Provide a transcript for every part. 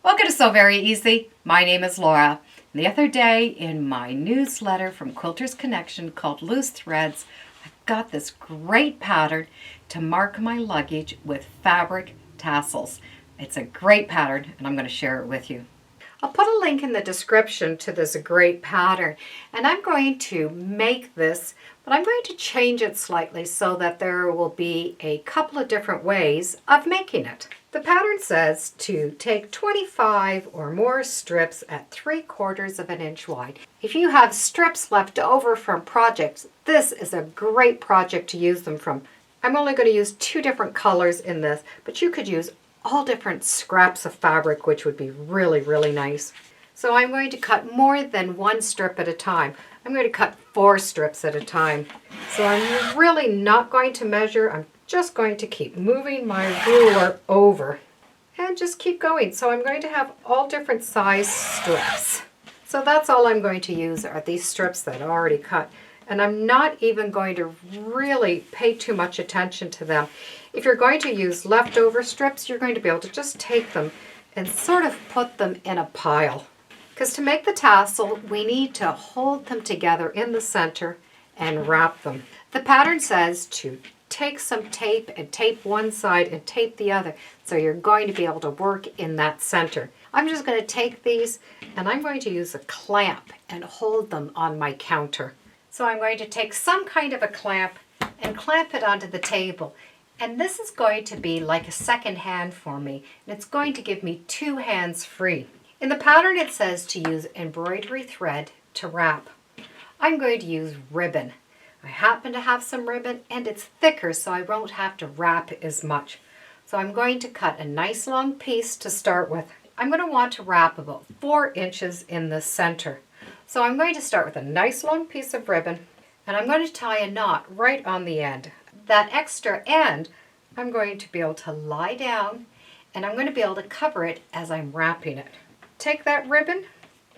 Welcome to So Very Easy. My name is Laura. The other day in my newsletter from Quilters Connection called Loose Threads, I got this great pattern to mark my luggage with fabric tassels. It's a great pattern and I'm going to share it with you. I'll put a link in the description to this great pattern, and I'm going to make this, but I'm going to change it slightly so that there will be a couple of different ways of making it. The pattern says to take 25 or more strips at 3/4 of an inch wide. If you have strips left over from projects, this is a great project to use them from. I'm only going to use 2 different colors in this, but you could use all different scraps of fabric, which would be really nice. So I'm going to cut more than 1 strip at a time. I'm going to cut 4 strips at a time. So I'm really not going to measure. I'm just going to keep moving my ruler over and just keep going. So I'm going to have all different size strips. So that's all I'm going to use are these strips that are already cut. And I'm not even going to really pay too much attention to them. If you're going to use leftover strips, you're going to be able to just take them and sort of put them in a pile. Because to make the tassel, we need to hold them together in the center and wrap them. The pattern says to take some tape and tape one side and tape the other, so you're going to be able to work in that center. I'm just going to take these and I'm going to use a clamp and hold them on my counter. So I'm going to take some kind of a clamp and clamp it onto the table. And this is going to be like a second hand for me. And it's going to give me 2 hands free. In the pattern it says to use embroidery thread to wrap. I'm going to use ribbon. I happen to have some ribbon and it's thicker so I won't have to wrap as much. So I'm going to cut a nice long piece to start with. I'm going to want to wrap about 4 inches in the center. So I'm going to start with a nice long piece of ribbon and I'm going to tie a knot right on the end. That extra end I'm going to be able to lie down and I'm going to be able to cover it as I'm wrapping it. Take that ribbon,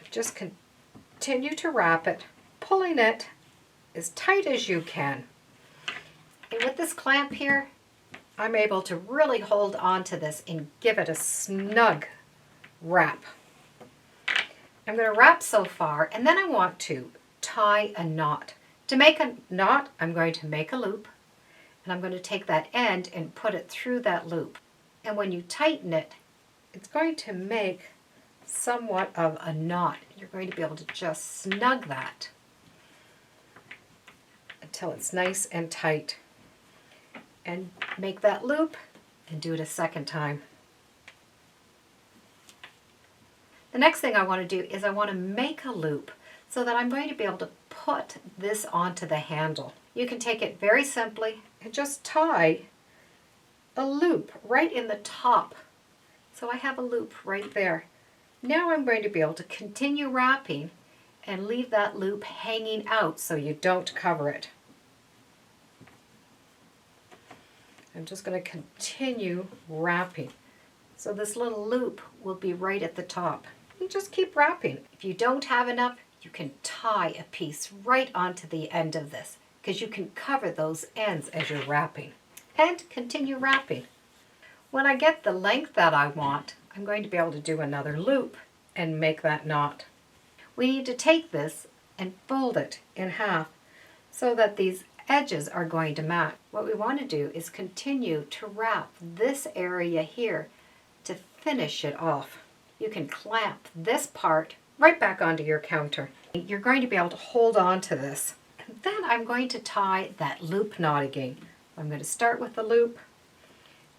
just continue to wrap it, pulling it as tight as you can. And with this clamp here, I'm able to really hold on to this and give it a snug wrap. I'm going to wrap so far and then I want to tie a knot. To make a knot, I'm going to make a loop and I'm going to take that end and put it through that loop. And when you tighten it, it's going to make somewhat of a knot. You're going to be able to just snug that until it's nice and tight. And make that loop and do it a second time. The next thing I want to do is I want to make a loop so that I'm going to be able to put this onto the handle. You can take it very simply and just tie a loop right in the top. So I have a loop right there. Now I'm going to be able to continue wrapping and leave that loop hanging out so you don't cover it. I'm just going to continue wrapping. So this little loop will be right at the top. You just keep wrapping. If you don't have enough, you can tie a piece right onto the end of this because you can cover those ends as you're wrapping. And continue wrapping. When I get the length that I want, I'm going to be able to do another loop and make that knot. We need to take this and fold it in half so that these edges are going to match. What we want to do is continue to wrap this area here to finish it off. You can clamp this part right back onto your counter. You're going to be able to hold on to this. And then I'm going to tie that loop knot again. I'm going to start with the loop.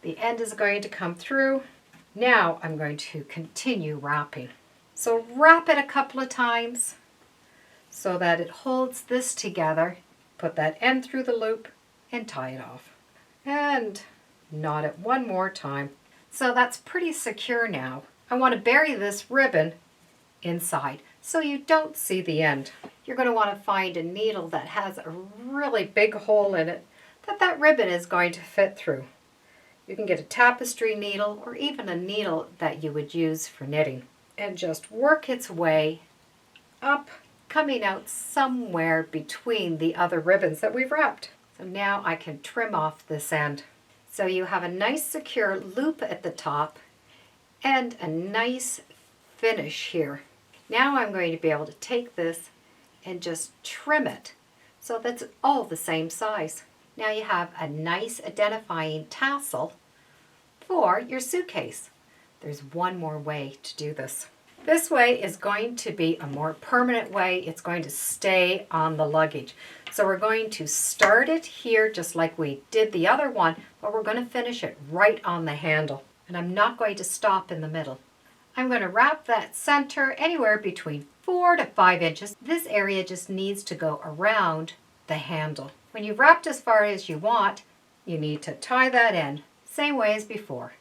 The end is going to come through. Now I'm going to continue wrapping. So wrap it a couple of times so that it holds this together. Put that end through the loop and tie it off. And knot it one more time. So that's pretty secure now. I want to bury this ribbon inside so you don't see the end. You're going to want to find a needle that has a really big hole in it that ribbon is going to fit through. You can get a tapestry needle or even a needle that you would use for knitting and just work its way up, coming out somewhere between the other ribbons that we've wrapped. So now I can trim off this end. So you have a nice secure loop at the top and a nice finish here. Now I'm going to be able to take this and just trim it so that's all the same size. Now you have a nice identifying tassel for your suitcase. There's one more way to do this. This way is going to be a more permanent way. It's going to stay on the luggage. So we're going to start it here just like we did the other one, but we're going to finish it right on the handle. And I'm not going to stop in the middle. I'm going to wrap that center anywhere between 4 to 5 inches. This area just needs to go around the handle. When you've wrapped as far as you want, you need to tie that in, same way as before.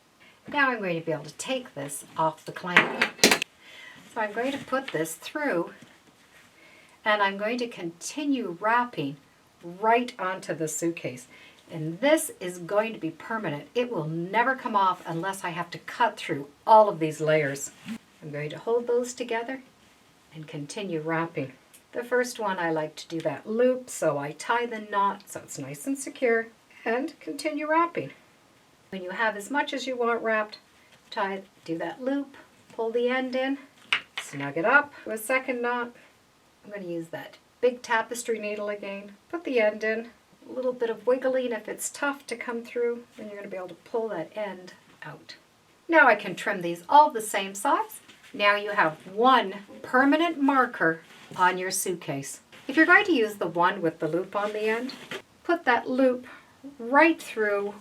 Now I'm going to be able to take this off the clamp. So I'm going to put this through and I'm going to continue wrapping right onto the suitcase. And this is going to be permanent. It will never come off unless I have to cut through all of these layers. I'm going to hold those together and continue wrapping. The first one I like to do that loop, so I tie the knot so it's nice and secure and continue wrapping. When you have as much as you want wrapped, do that loop, pull the end in, snug it up with a second knot. I'm going to use that big tapestry needle again, put the end in, a little bit of wiggling. If it's tough to come through, then you're going to be able to pull that end out. Now I can trim these all the same size. Now you have one permanent marker on your suitcase. If you're going to use the one with the loop on the end, put that loop right through.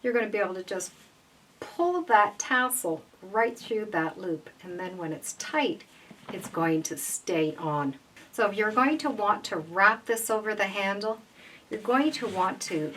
You're going to be able to just pull that tassel right through that loop, and then when it's tight, it's going to stay on. So if you're going to want to wrap this over the handle, you're going to want to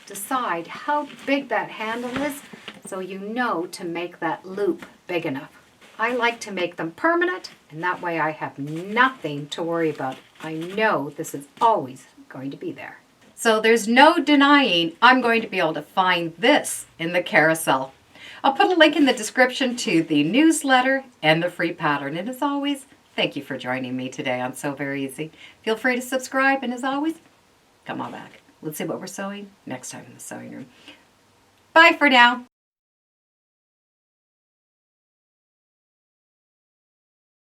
decide how big that handle is so you know to make that loop big enough. I like to make them permanent, and that way I have nothing to worry about. I know this is always going to be there. So there's no denying I'm going to be able to find this in the carousel. I'll put a link in the description to the newsletter and the free pattern. And as always, thank you for joining me today on Sew Very Easy. Feel free to subscribe, and as always, come on back. Let's see what we're sewing next time in the sewing room. Bye for now.